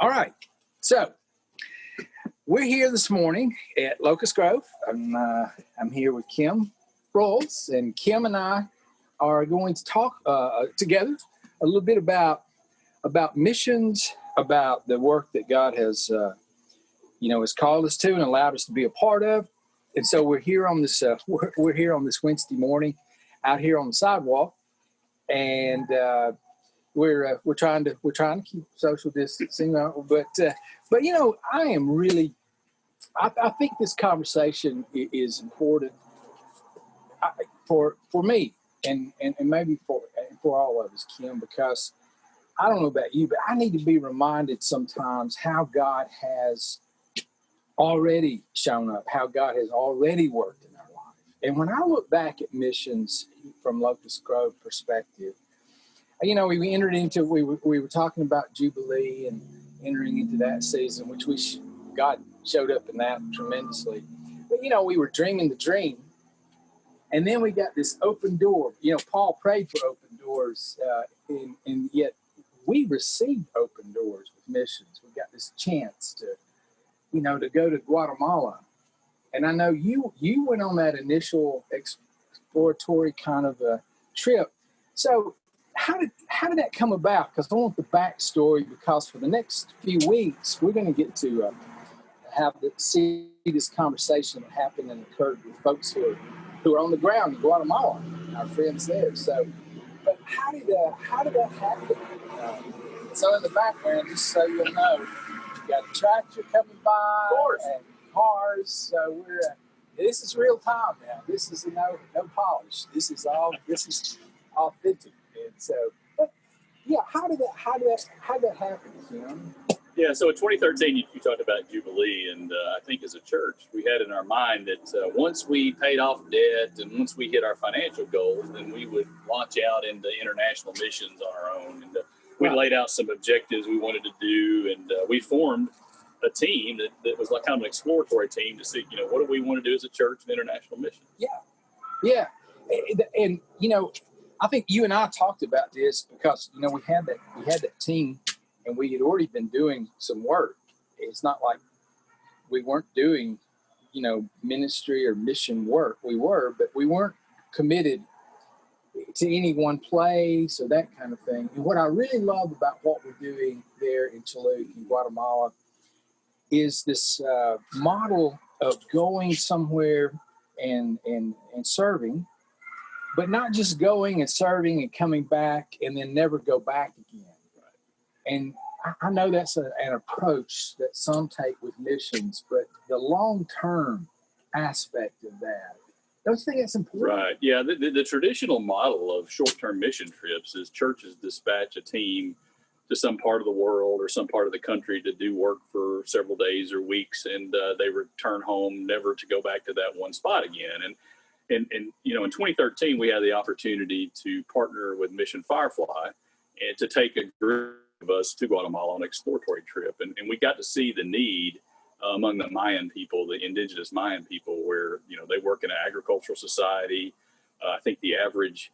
All right. So we're here this morning at Locust Grove. I'm here with Kim Broyles, and Kim and I are going to talk together a little bit about missions, about the work that God has, has called us to and allowed us to be a part of. And so we're here on this we're here on this Wednesday morning, out here on the sidewalk, and we're trying to keep social distancing, but I am really. I think this conversation is important for me and maybe for all of us, Kim, because I don't know about you, but I need to be reminded sometimes how God has already shown up, how God has already worked in our life. And when I look back at missions from Locust Grove perspective, we were talking about Jubilee and entering into that season, which God showed up in that tremendously. But, we were dreaming the dream. And then we got this open door. Paul prayed for open doors, and yet we received open doors with missions. We got this chance to go to Guatemala. And I know you went on that initial exploratory kind of a trip. So how did that come about? Because I want the backstory, because for the next few weeks, we're going to get to see this conversation that happened and occurred with folks who are on the ground in Guatemala, our friends there. So, but how did that happen? So in the background, just so you'll know, you got a tractor coming by and cars. So this is real time now. This is no polish. This is authentic. And so, but yeah, how did that happen, Kim? Yeah, so in 2013, you talked about Jubilee, and I think as a church, we had in our mind that once we paid off debt and once we hit our financial goals, then we would launch out into international missions on our own. And we laid out some objectives we wanted to do, and we formed a team that was like kind of an exploratory team to see, what do we want to do as a church in international missions? Yeah. And I think you and I talked about this because, we had that team. And we had already been doing some work. It's not like we weren't doing, ministry or mission work. We were, but we weren't committed to any one place or that kind of thing. And what I really love about what we're doing there in Chuluc, in Guatemala, is this model of going somewhere and serving, but not just going and serving and coming back and then never go back again. And I know that's an approach that some take with missions, but the long-term aspect of that, don't you think that's important? Right. Yeah. The traditional model of short-term mission trips is churches dispatch a team to some part of the world or some part of the country to do work for several days or weeks, and they return home never to go back to that one spot again. And in 2013, we had the opportunity to partner with Mission Firefly and to take a group of us to Guatemala on an exploratory trip, and we got to see the need among the Mayan people, the indigenous Mayan people, where they work in an agricultural society. I think the average,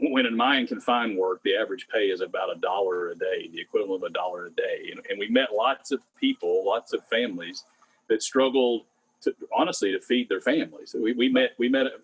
when in Mayan confined work, the average pay is about $1 a day, the equivalent of $1 a day, and we met lots of people, lots of families that struggled to feed their families. We met,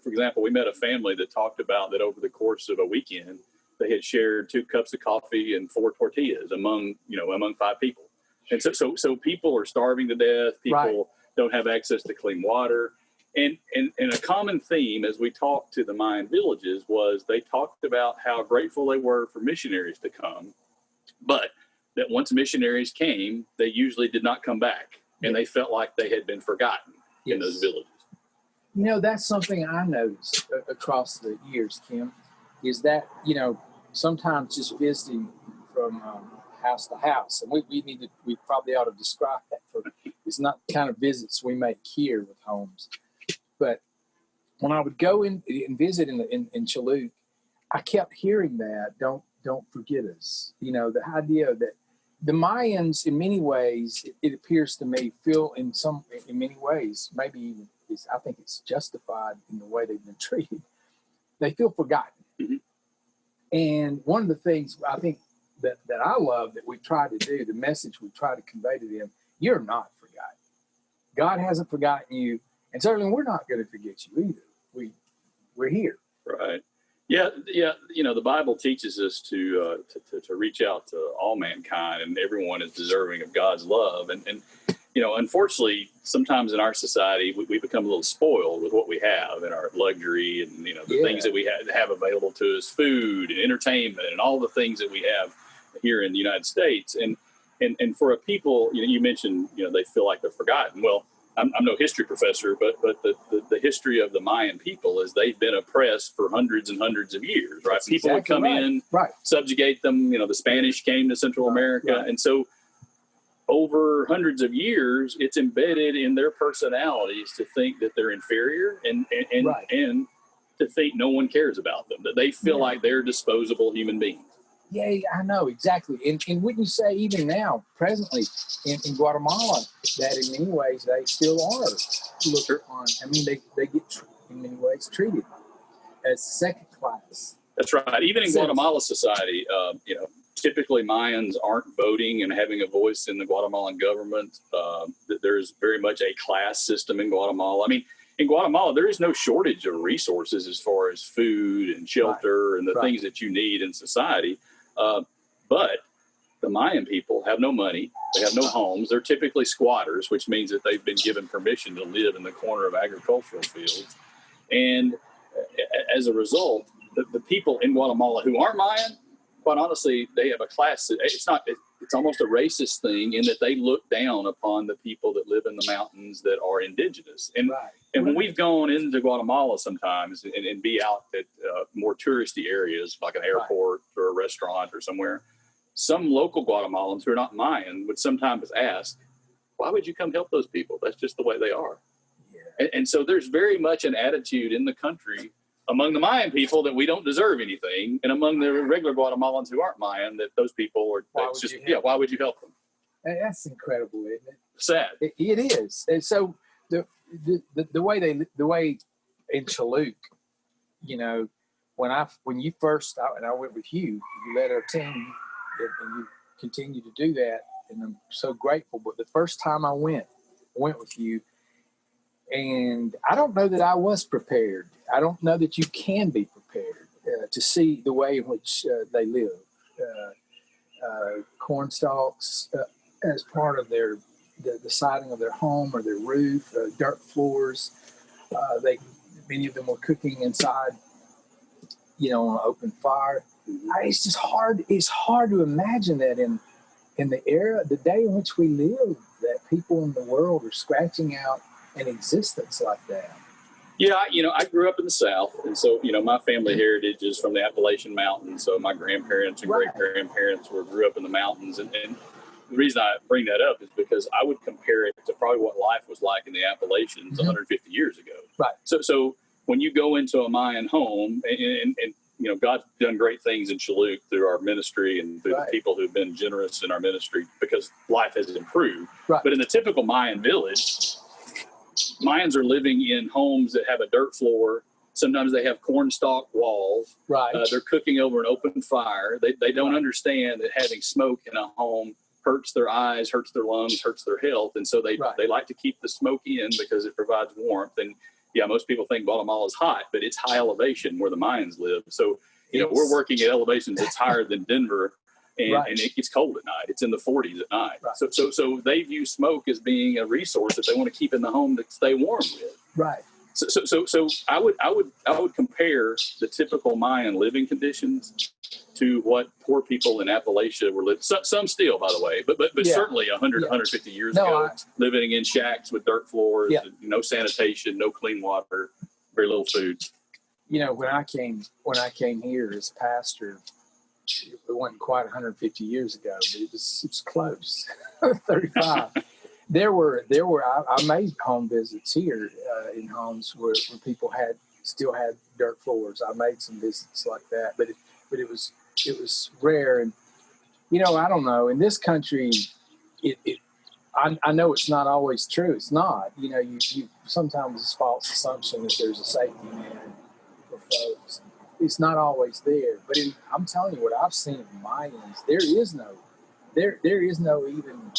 for example, we met a family that talked about that over the course of a weekend, they had shared 2 cups of coffee and 4 tortillas among 5 people. And so people are starving to death. People don't have access to clean water. And a common theme as we talked to the Mayan villages was they talked about how grateful they were for missionaries to come, but that once missionaries came, they usually did not come back. And they felt like they had been forgotten in those villages. That's something I noticed across the years, Kim, is that, sometimes just visiting from house to house, and we probably ought to describe that. It's not the kind of visits we make here with homes, but when I would go in and visit in Chuluc, I kept hearing that don't forget us. The idea that the Mayans, in many ways, it appears to me, feel in many ways, maybe even I think it's justified in the way they've been treated. They feel forgotten. Mm-hmm. And one of the things I think that I love that we try to do, the message we try to convey to them, you're not forgotten. God hasn't forgotten you, and certainly we're not going to forget you either. We're here. Right. Yeah. You know, the Bible teaches us to reach out to all mankind, and everyone is deserving of God's love. And you know, unfortunately, sometimes in our society, we become a little spoiled with what we have and our luxury, and you know, the things that we have available to us, food and entertainment, and all the things that we have here in the United States. And for a people, you know, you mentioned, you know, they feel like they're forgotten. Well, I'm no history professor, but the history of the Mayan people is they've been oppressed for hundreds and hundreds of years, right? That's People exactly would come in, subjugate them. You know, the Spanish came to Central America, and so over hundreds of years, it's embedded in their personalities to think that they're inferior and to think no one cares about them, that they feel like they're disposable human beings. Yeah, I know, exactly. And wouldn't you say even now, presently, in Guatemala, that in many ways they still are looked upon. I mean, they get, in many ways, treated as second class. That's right. Even in Guatemala society, you know, typically Mayans aren't voting and having a voice in the Guatemalan government. There's very much a class system in Guatemala. I mean, in Guatemala, there is no shortage of resources as far as food and shelter and the things that you need in society. But the Mayan people have no money. They have no homes. They're typically squatters, which means that they've been given permission to live in the corner of agricultural fields. And as a result, the people in Guatemala who aren't Mayan, quite honestly, they have a class. It's almost a racist thing in that they look down upon the people that live in the mountains that are indigenous. And when we've gone into Guatemala sometimes and be out at more touristy areas like an airport or a restaurant or somewhere, some local Guatemalans who are not Mayan would sometimes ask, why would you come help those people? That's just the way they are. Yeah. And so there's very much an attitude in the country among the Mayan people that we don't deserve anything, and among the regular Guatemalans who aren't Mayan, that those people are why would you help them? That's incredible, isn't it? Sad. It is. And so the way in Chuluc, you know, when you first and I went with you led our team, and you continue to do that, and I'm so grateful. But the first time I went with you, and I don't know that I was prepared. I don't know that you can be prepared to see the way in which they live. Corn stalks as part of the siding of their home or their roof, dirt floors. Many of them were cooking inside, you know, on an open fire. It's just hard. It's hard to imagine that in the day in which we live, that people in the world are scratching out an existence like that. Yeah, you know, I grew up in the South, and so, you know, my family heritage is from the Appalachian Mountains. So my grandparents and great-grandparents grew up in the mountains. And the reason I bring that up is because I would compare it to probably what life was like in the Appalachians 150 years ago. Right. So when you go into a Mayan home, and you know, God's done great things in Chuluc through our ministry and through the people who've been generous in our ministry because life has improved. Right. But in the typical Mayan village, Mayans are living in homes that have a dirt floor. Sometimes they have cornstalk walls. Right. They're cooking over an open fire. They don't understand that having smoke in a home hurts their eyes, hurts their lungs, hurts their health. And so they like to keep the smoke in because it provides warmth. And yeah, most people think Guatemala is hot, but it's high elevation where the Mayans live. So, you know, we're working at elevations that's higher than Denver. And it gets cold at night. It's in the 40s at night. Right. So they view smoke as being a resource that they want to keep in the home to stay warm with. Right. So I would compare the typical Mayan living conditions to what poor people in Appalachia were living. Some still, by the way, but certainly 100, 150 years ago, living in shacks with dirt floors, no sanitation, no clean water, very little food. You know, when I came here as pastor, it wasn't quite 150 years ago, but it was close, 35. There were I made home visits here in homes where people still had dirt floors. I made some visits like that, but it was rare. And you know, I don't know, in this country, I know it's not always true. It's not. You know, you sometimes it's false assumption that there's a safety net for folks. it's not always there. But I'm telling you what I've seen in my ends, there is no even,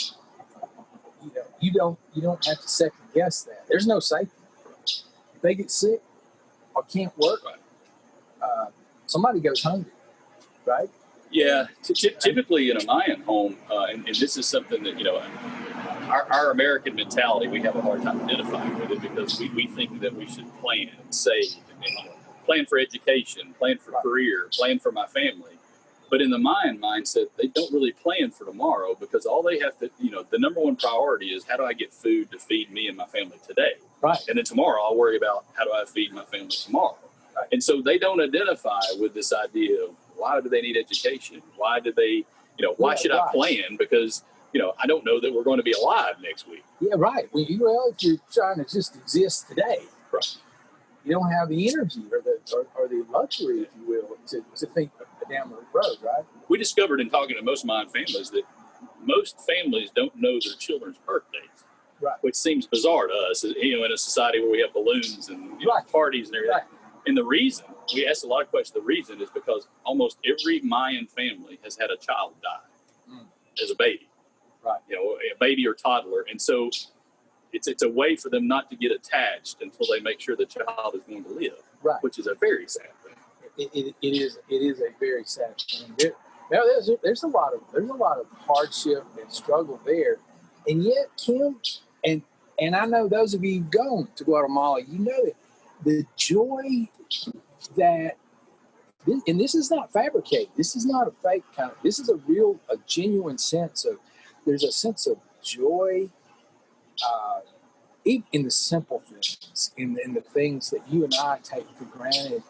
you don't have to second guess that. There's no safety. If they get sick or can't work, somebody goes hungry, right? Yeah, typically in a Mayan home, and this is something that, our American mentality, we have a hard time identifying with it because we think that we should plan and save, and plan for education, plan for career, plan for my family. But in the Mayan mindset, they don't really plan for tomorrow because all they have to, the number one priority is how do I get food to feed me and my family today? Right. And then tomorrow I'll worry about how do I feed my family tomorrow. Right. And so they don't identify with this idea of why do they need education? Why do they, why should I plan? Because, I don't know that we're going to be alive next week. Yeah, right. Well, if you're trying to just exist today, right, you don't have the energy or the luxury, if you will, to think down the road, right? We discovered in talking to most Mayan families that most families don't know their children's birthdays, right, which seems bizarre to us, in a society where we have balloons and parties and everything. Right. And the reason, we asked a lot of questions, the reason is because almost every Mayan family has had a child die as a baby, right? A baby or toddler. And so it's a way for them not to get attached until they make sure the child is going to live, right, which is a very sad thing. It is a very sad thing. There's a lot of hardship and struggle there, and yet, Kim, and I know those of you going to Guatemala, that the joy that, and this is not fabricated. This is not a fake kind of. This is a genuine sense of. There's a sense of joy, even in the simple things, in the things that you and I take for granted.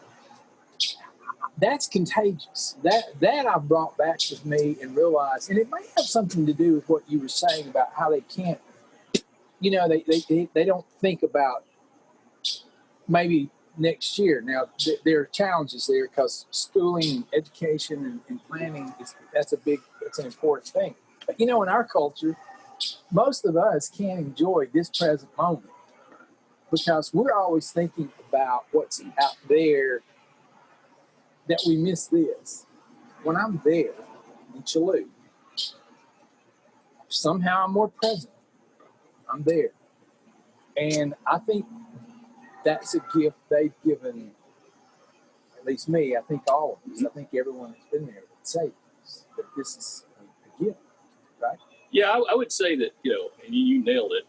That's contagious. That I've brought back with me and realized, and it may have something to do with what you were saying about how they can't, they don't think about maybe next year. Now there are challenges there because schooling, education, and planning that's an important thing. But in our culture, most of us can't enjoy this present moment because we're always thinking about what's out there. That we miss this. When I'm there in Chuluc, somehow I'm more present. I'm there. And I think that's a gift they've given, at least me, I think all of us, I think everyone that's been there would say that this is a gift, right? Yeah, I would say that, and you nailed it.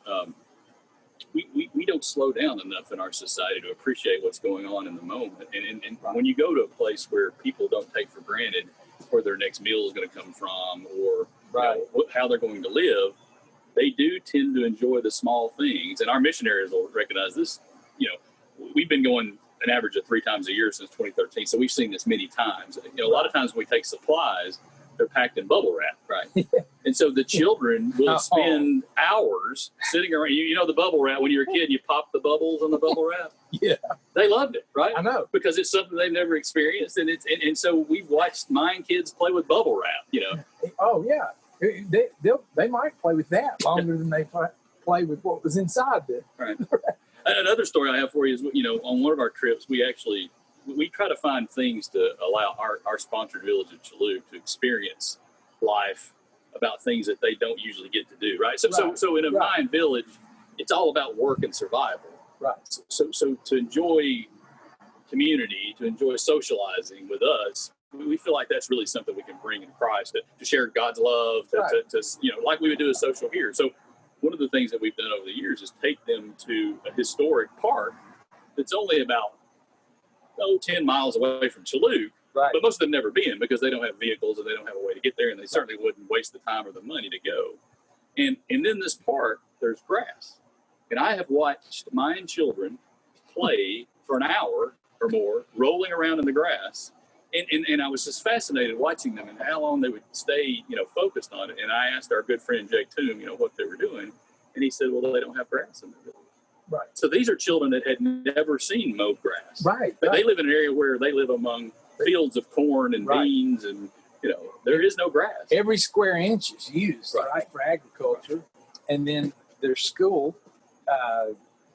We don't slow down enough in our society to appreciate what's going on in the moment. And right, when you go to a place where people don't take for granted where their next meal is going to come from or right, how they're going to live, they do tend to enjoy the small things. And our missionaries will recognize this. We've been going an average of 3 times a year since 2013. So we've seen this many times. A lot of times when we take supplies, they're packed in bubble wrap, right? And so the children will spend hours sitting around. The bubble wrap, when you're a kid, you pop the bubbles on the bubble wrap. Yeah. They loved it, right? I know. Because it's something they've never experienced. And so we've watched Mayan kids play with bubble wrap, Oh, yeah. They might play with that longer than they play with what was inside there. Right. Another story I have for you is, on one of our trips, we try to find things to allow our sponsored village of Chuluc to experience life about things that they don't usually get to do, right? So in a Mayan village, it's all about work and survival. Right. So to enjoy community, to enjoy socializing with us, we feel like that's really something we can bring in Christ to share God's love, to like we would do a social here. So one of the things that we've done over the years is take them to a historic park that's only about 10 miles away from Chuluc, right, but most of them never been because they don't have vehicles and they don't have a way to get there, and they certainly wouldn't waste the time or the money to go. And in this park, there's grass. And I have watched Mayan children play for an hour or more, rolling around in the grass. And I was just fascinated watching them and how long they would stay, focused on it. And I asked our good friend Jake Toom, what they were doing. And he said, well, they don't have grass in their village. Right. So these are children that had never seen mowed grass. Right. But they live in an area where they live among fields of corn and beans, and there is no grass. Every square inch is used right for agriculture, and then their school,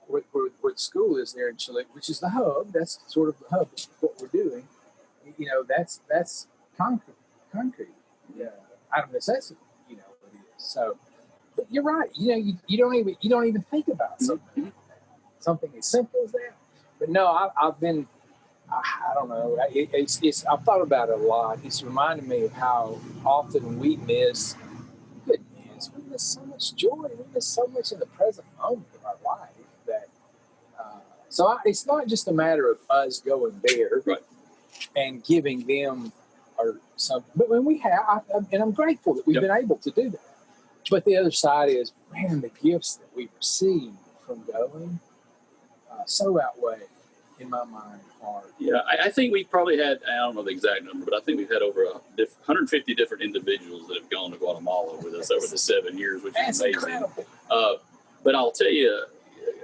where the school is there in Chuluc, which is the hub. That's sort of the hub of what we're doing. that's concrete, out of necessity. It is. So, but you're right. You don't even think about something as simple as that. But no, I've been. I don't know. I've thought about it a lot. It's reminded me of how often we miss. Goodness, we miss so much joy. We miss so much in the present moment of our life that. It's not just a matter of us going there, right, and giving them or something. But when we have, and I'm grateful that we've been able to do that. But the other side is, man, the gifts that we've received from going so outweigh, in my mind, heart. Yeah, I think we probably had, I don't know the exact number, but I think we've had over 150 different individuals that have gone to Guatemala with us over the 7 years, which is amazing. Incredible. But I'll tell you,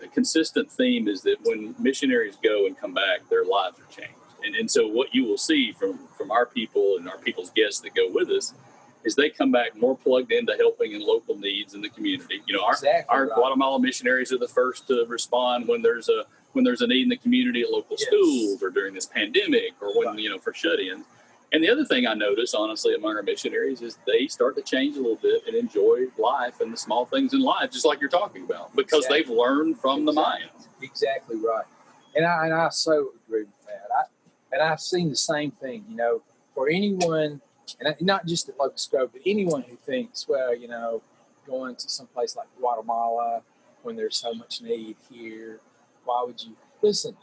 a consistent theme is that when missionaries go and come back, their lives are changed. And so what you will see from our people and our people's guests that go with us is they come back more plugged into helping in local needs in the community. Our Guatemala missionaries are the first to respond when there's a need in the community at local schools or during this pandemic or when, for shut-ins. And the other thing I notice, honestly, among our missionaries is they start to change a little bit and enjoy life and the small things in life, just like you're talking about, because they've learned from the Mayans. Exactly right. And I so agree with that. And I've seen the same thing, for anyone, and not just at Locust Grove, but anyone who thinks, well, going to some place like Guatemala when there's so much need here, why would you? Listen,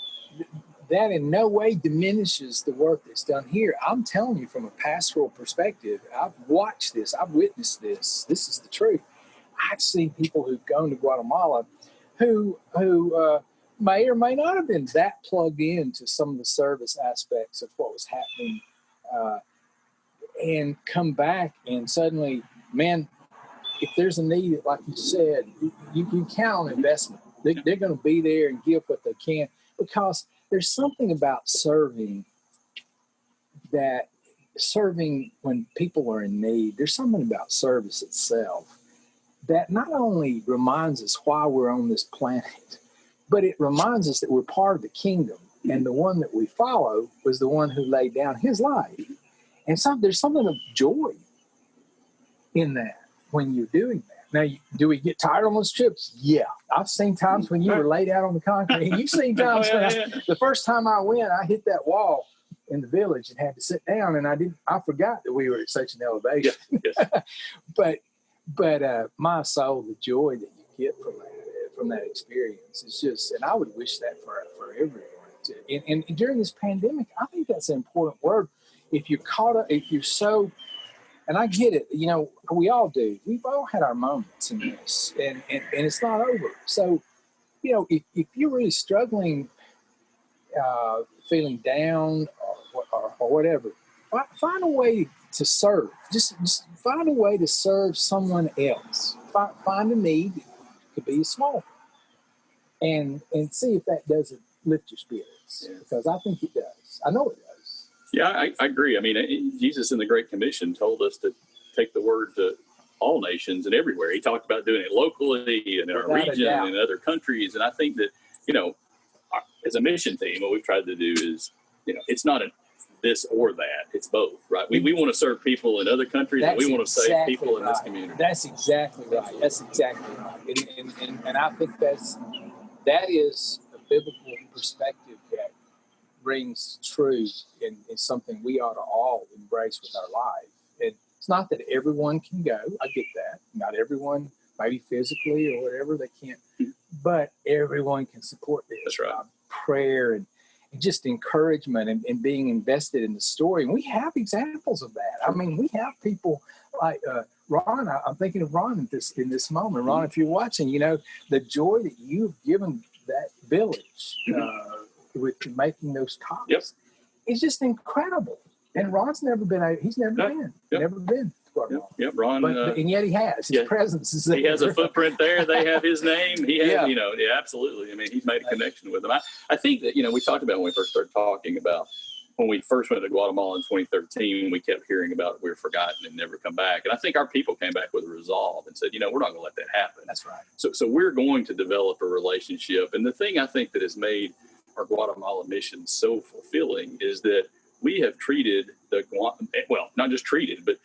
that in no way diminishes the work that's done here. I'm telling you from a pastoral perspective, I've watched this, I've witnessed this. This is the truth. I've seen people who've gone to Guatemala who may or may not have been that plugged into some of the service aspects of what was happening and come back and suddenly, man, if there's a need, like you said, you can count on investment. They're going to be there and give what they can, because there's something about serving when people are in need. There's something about service itself that not only reminds us why we're on this planet, but it reminds us that we're part of the kingdom, and the one that we follow was the one who laid down his life. And there's something of joy in that when you're doing that. Now, do we get tired on those trips? Yeah. I've seen times when you were laid out on the concrete. You've seen times the first time I went, I hit that wall in the village and had to sit down, and I forgot that we were at such an elevation. Yes. but my soul, the joy that you get from that experience is just, and I would wish that for everyone. And during this pandemic, I think that's an important word. If you're caught up, if you're so, and I get it, we all do. We've all had our moments in this, and it's not over. So, if you're really struggling, feeling down or whatever, find a way to serve. Just find a way to serve someone else. Find a need. It could be a small thing, and see if that doesn't lift your spirits, because I think it does. I know it does. Yeah, I agree. I mean, Jesus in the Great Commission told us to take the word to all nations and everywhere. He talked about doing it locally and in our region and in other countries. And I think that, as a mission team, what we've tried to do is, it's not this or that. It's both, right? We want to serve people in other countries, and we want to save people in this community. That's exactly right. That's exactly right. And I think that is a biblical perspective that brings truth and something we ought to all embrace with our life. And it's not that everyone can go. I get that. Not everyone, maybe physically or whatever, they can't. But everyone can support this. That's right. Prayer and just encouragement and being invested in the story. And we have examples of that. I mean, we have people like Ron. I'm thinking of Ron in this moment. Ron, if you're watching, the joy that you've given that village with making those tops is just incredible. And Ron's never been. He's never been. Never been. Yep, Ron. And yet he has. His presence is there. He has a footprint there. They have his name. He has, absolutely. I mean, he's made a connection with them. I think that, we talked about when we first started talking about when we first went to Guatemala in 2013, we kept hearing about we were forgotten and never come back. And I think our people came back with a resolve and said, we're not going to let that happen. That's right. So we're going to develop a relationship. And the thing I think that has made our Guatemala mission so fulfilling is that we have treated not just treated, but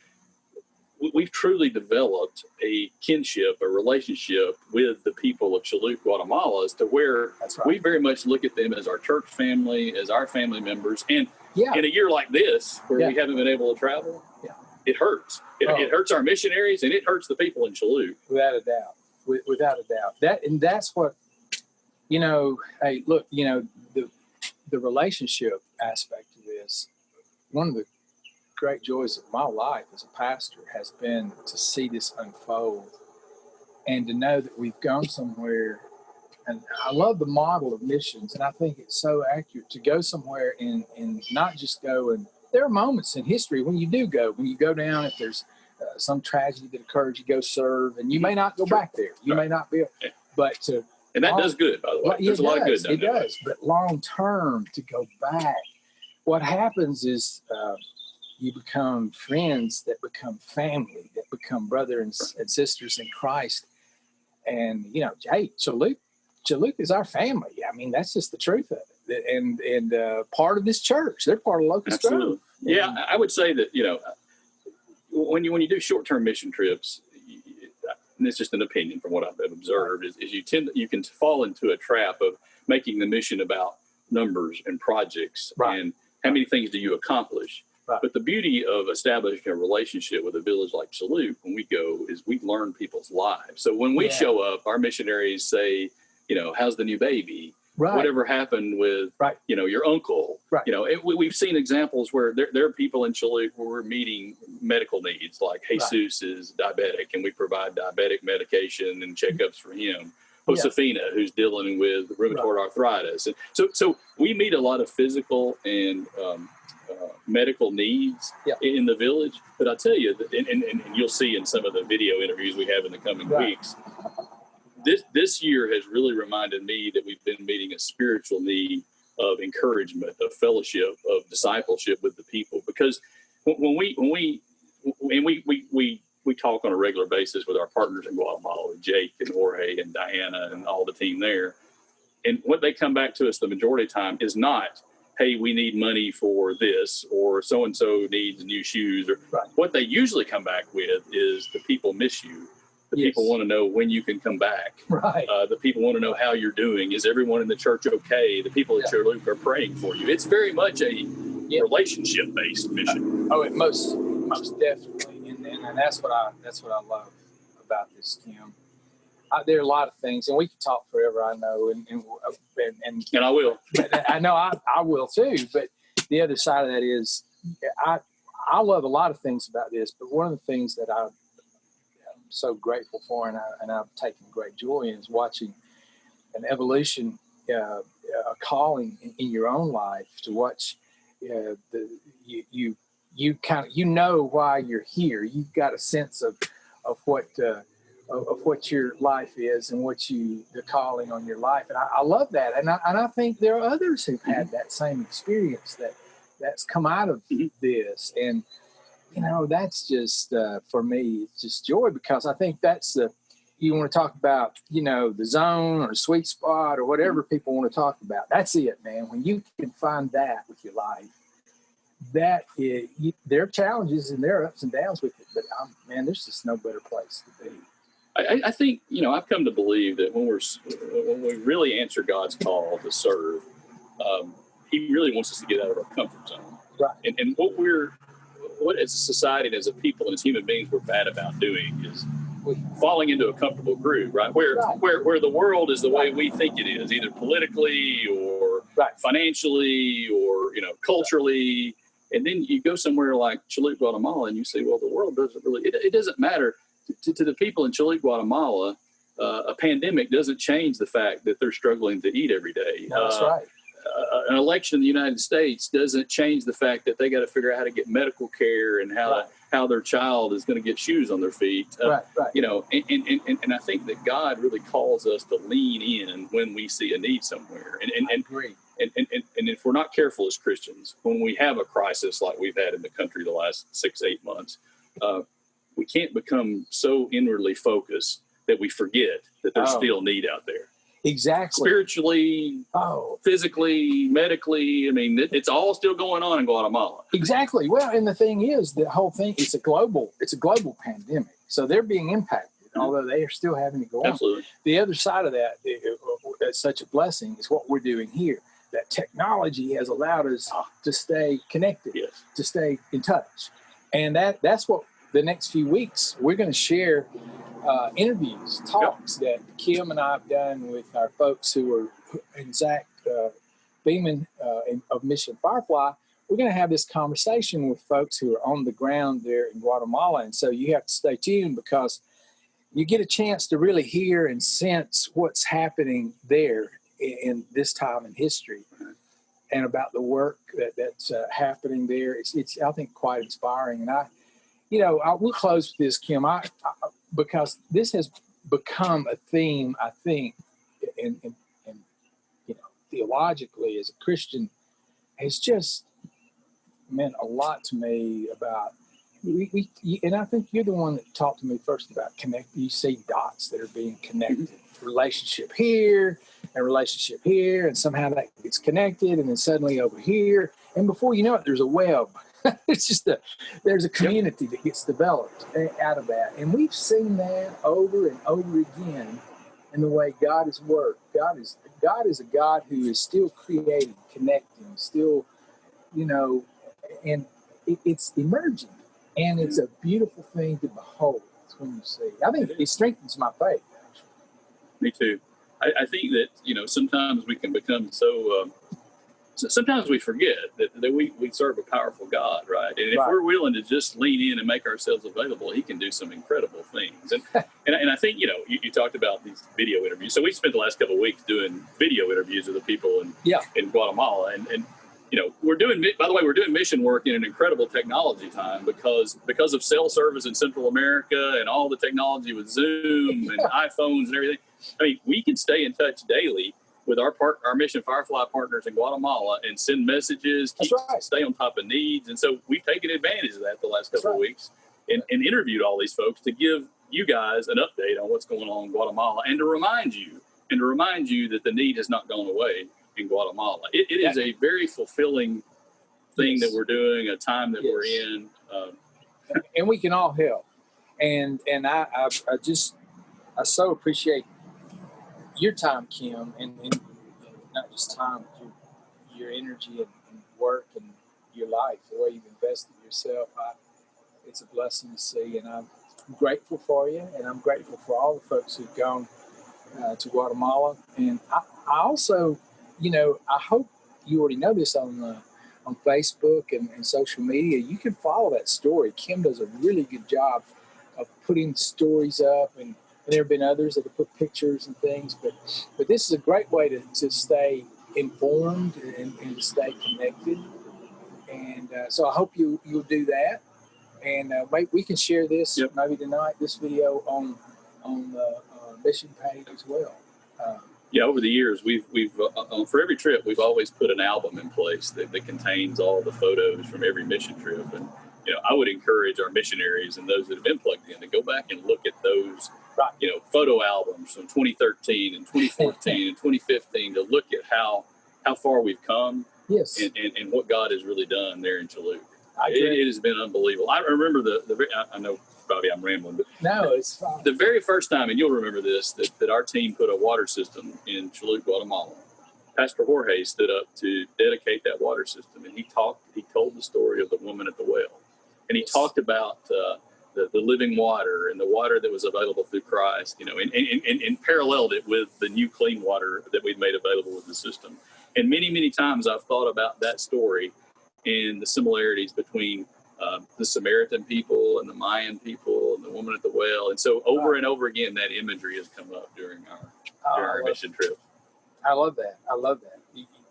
we've truly developed a kinship, a relationship with the people of Chuluc, Guatemala, as to where we very much look at them as our church family, as our family members. And in a year like this, where we haven't been able to travel, it hurts. It hurts our missionaries, and it hurts the people in Chuluc. Without a doubt. Without a doubt. That's what, hey, look, the relationship aspect of this, one of the great joys of my life as a pastor has been to see this unfold and to know that we've gone somewhere. And I love the model of missions, and I think it's so accurate to go somewhere and not just go. And there are moments in history when you do go, when you go down, if there's some tragedy that occurs, you go serve, and you may not go back there. You may not be, but and that does good, by the way. There's a lot of good done. It does, but long term, to go back, what happens is you become friends that become family, that become brothers and sisters in Christ. And, hey, Chuluc is our family. I mean, that's just the truth of it. And part of this church, they're part of Locust Grove. Yeah, I would say that, when you do short-term mission trips, and it's just an opinion from what I've observed, is you can fall into a trap of making the mission about numbers and projects and how many things do you accomplish. Right. But the beauty of establishing a relationship with a village like Chuluc, when we go, is we learn people's lives. So when we show up, our missionaries say, how's the new baby? Right. Whatever happened with, your uncle? Right. We've seen examples where there are people in Chuluc where we're meeting medical needs, like Jesus is diabetic, and we provide diabetic medication and checkups for him. Josefina, who's dealing with rheumatoid arthritis. And so we meet a lot of physical and medical needs in the village. But I tell you, and you'll see in some of the video interviews we have in the coming weeks, this year has really reminded me that we've been meeting a spiritual need of encouragement, of fellowship, of discipleship with the people. Because when we talk on a regular basis with our partners in Guatemala, with Jake and Jorge and Diana and all the team there, and what they come back to us the majority of the time is not, hey, we need money for this, or so-and-so needs new shoes. Or what they usually come back with is the people miss you. The people want to know when you can come back. Right. The people want to know how you're doing. Is everyone in the church okay? The people at Chuluc are praying for you. It's very much a relationship-based mission. It most definitely, and that's what I love about this, Kim. There are a lot of things, and we can talk forever, I know, and I will. I know I will too. But the other side of that is, I love a lot of things about this. But one of the things that I'm so grateful for, and I've taken great joy in, is watching an evolution, a calling in your own life to watch. You kind of why you're here. You've got a sense of what your life is and the calling on your life. And I love that. And I think there are others who've had that same experience that's come out of this. And, that's just, for me, it's just joy, because I think that's you want to talk about, the zone or the sweet spot or whatever people want to talk about. That's it, man. When you can find that with your life, there are challenges and there are ups and downs with it, but there's just no better place to be. I think, I've come to believe that when we really answer God's call to serve, He really wants us to get out of our comfort zone. Right. And what as a society and as a people and as human beings we're bad about doing is falling into a comfortable groove, right? Where the world is the way we think it is, either politically or financially or, culturally. And then you go somewhere like Chuluc, Guatemala, and you say, well, the world doesn't really, it doesn't matter. To the people in Chuluc, Guatemala, a pandemic doesn't change the fact that they're struggling to eat every day. That's right. An election in the United States doesn't change the fact that they got to figure out how to get medical care and how their child is going to get shoes on their feet. And I think that God really calls us to lean in when we see a need somewhere. I agree. And if we're not careful as Christians, when we have a crisis like we've had in the country the last 6-8 months, we can't become so inwardly focused that we forget that there's still need out there. Exactly. Spiritually, physically, medically. I mean, it's all still going on in Guatemala. Exactly. Well, and the thing is, the whole thing, it's a global pandemic. So they're being impacted, although they are still having to go on. Absolutely. The other side of that, that's such a blessing, is what we're doing here. That technology has allowed us to stay connected, to stay in touch. And that's what the next few weeks, we're going to share interviews, talks that Kim and I have done with our folks who are, and Zach Beeman of Mission Firefly. We're going to have this conversation with folks who are on the ground there in Guatemala. And so you have to stay tuned, because you get a chance to really hear and sense what's happening there in this time in history, and about the work that's happening there. It's I think quite inspiring. And we'll close with this, Kim. Because this has become a theme, I think, and theologically as a Christian, has just meant a lot to me about. And I think you're the one that talked to me first about connect. You see dots that are being connected, relationship here and relationship here, and somehow that gets connected, and then suddenly over here, and before you know it, there's a web. It's just there's a community that gets developed out of that. And we've seen that over and over again in the way God has worked. God is a God who is still creating, connecting, still, and it's emerging. And it's a beautiful thing to behold when you see. I think it strengthens my faith, actually. Me too. I think that, sometimes we can become so... sometimes we forget that we serve a powerful God, right? And if we're willing to just lean in and make ourselves available, he can do some incredible things. And I think, you talked about these video interviews. So we spent the last couple of weeks doing video interviews of the people in Guatemala. And we're doing mission work in an incredible technology time because of cell service in Central America and all the technology with Zoom and iPhones and everything. I mean, we can stay in touch daily with our Mission Firefly partners in Guatemala and send messages, stay on top of needs. And so we've taken advantage of that the last couple of weeks and interviewed all these folks to give you guys an update on what's going on in Guatemala, and to remind you that the need has not gone away in Guatemala. It is a very fulfilling thing that we're doing, a time that we're in. And we can all help. And I so appreciate your time, Kim, and not just time, but your energy and work and your life, the way you've invested yourself. It's a blessing to see, and I'm grateful for you, and I'm grateful for all the folks who've gone to Guatemala. And I also, I hope you already know this on Facebook and social media. You can follow that story. Kim does a really good job of putting stories up, and there have been others that have put pictures and things, but this is a great way to stay informed and to stay connected. And so I hope you'll do that. And maybe we can share this maybe tonight, this video on the mission page as well. Over the years, we've for every trip, we've always put an album in place that contains all the photos from every mission trip. And I would encourage our missionaries and those that have been plugged in to go back and look at those, photo albums from 2013 and 2014 and 2015 to look at how far we've come. Yes. And what God has really done there in Chuluc. It has been unbelievable. I remember I know, Bobby, I'm rambling, but no, it's fine. The very first time, and you'll remember this, that our team put a water system in Chuluc, Guatemala. Pastor Jorge stood up to dedicate that water system, and he told the story of the woman at the well, and he talked about the living water and the water that was available through Christ, and paralleled it with the new clean water that we've made available with the system. And many, many times I've thought about that story and the similarities between the Samaritan people and the Mayan people and the woman at the well. And so over and over again, that imagery has come up during our mission trip. I love that.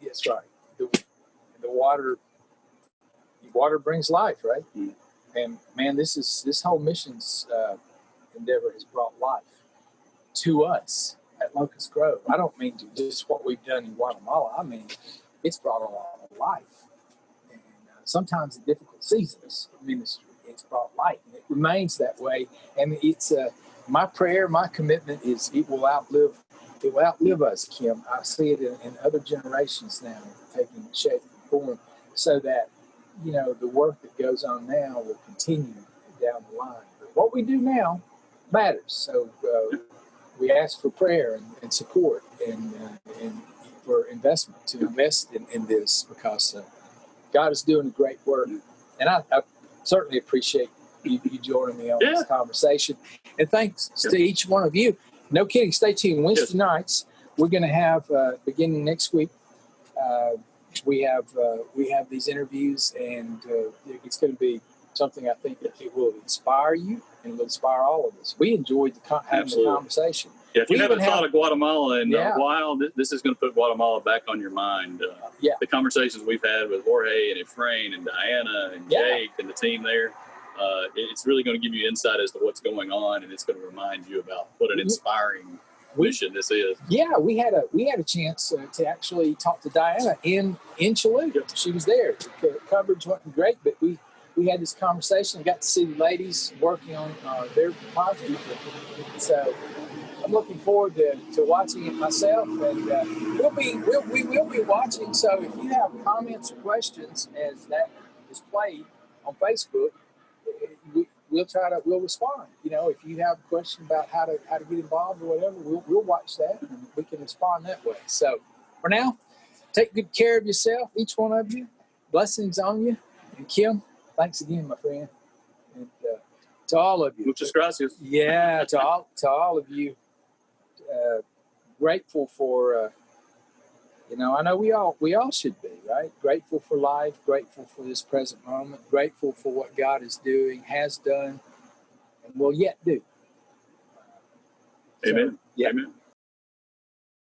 That's right. The water brings life, right? Mm-hmm. And man, this whole missions endeavor has brought life to us at Locust Grove. I don't mean to just what we've done in Guatemala. I mean, it's brought a lot of life. And sometimes in difficult seasons of ministry, it's brought life. And it remains that way. And it's my prayer, my commitment is it will outlive it will outlive us, Kim. I see it in other generations now, taking shape and form, so that, you know, the work that goes on now will continue down the line. But what we do now matters. So we ask for prayer and support and for investment, to invest in this, because God is doing a great work. And I certainly appreciate you joining me on this conversation. And thanks to each one of you. No kidding. Stay tuned. Wednesday nights, we're going to have, beginning next week, we have these interviews, and it's going to be something I think that it will inspire you and will inspire all of us. We enjoyed having the conversation. Yeah, if you haven't thought of Guatemala in a while, this is going to put Guatemala back on your mind. The conversations we've had with Jorge and Efrain and Diana and Jake and the team there, it's really going to give you insight as to what's going on, and it's going to remind you about what an inspiring mission this is. Yeah, we had a chance to actually talk to Diana in Chuluc. She was there. The coverage wasn't great, but we had this conversation. Got to see the ladies working on their project. So I'm looking forward to watching it myself, and we will be watching. So if you have comments or questions as that is played on Facebook, we'll respond. You know, if you have a question about how to get involved or whatever, we'll watch that and we can respond that way. So for now, take good care of yourself, each one of you. Blessings on you. And Kim, thanks again, my friend. And to all of you. Muchas gracias. Yeah, to all of you. Grateful for I know we all should be, right? Grateful for life, grateful for this present moment, grateful for what God is doing, has done, and will yet do. Amen. So, Amen.